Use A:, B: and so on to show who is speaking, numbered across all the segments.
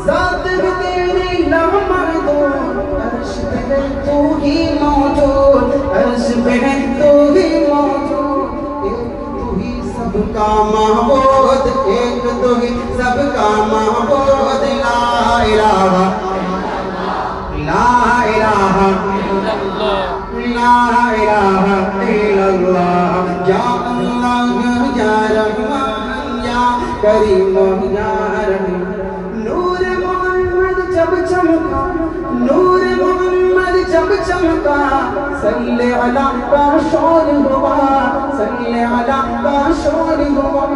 A: ذات بھی تیری لامردود، عرش پہ ہے تو ہی موجود، عرش پہ ہے تو ہی موجود، ایک تو ہی سب کا معبود، ایک تو ہی سب کا معبود، لا الہ لا الہ لا الہ الا اللہ، یا اللہ یا رحمان یا کریم یا رحیم۔ نور محمد جب چمکا، نور محمد جب چمکا، صلی علی کا شور ہوا، صلی علی کا شور ہوا،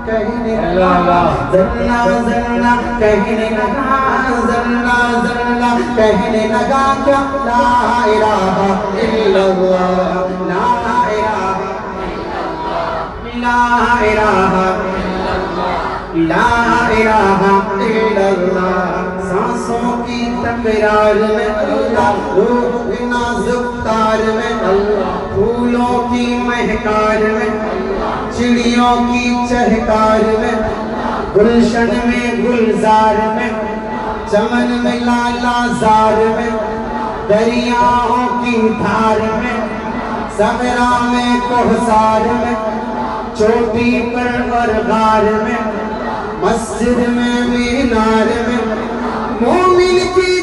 A: کہنے لگا ذرا ذرا کہنے لگا ذرا ذرا کہنے لگا کیا لا الہ الا اللہ، لا الہ لا الہ لا الہ الا اللہ۔ سانسوں کی تکرار میں اللہ، روح نازک تار میں اللہ، پھولوں کی مہکار میں، چڑیوں کی چہکار میں، گلشن میں گلزار میں، چمن میں لالا زار میں، دریاؤں کی دھار میں، صحرا میں کوہسار میں، چوٹی پر اور غار میں، مسجد میں مینار میں، مومن کی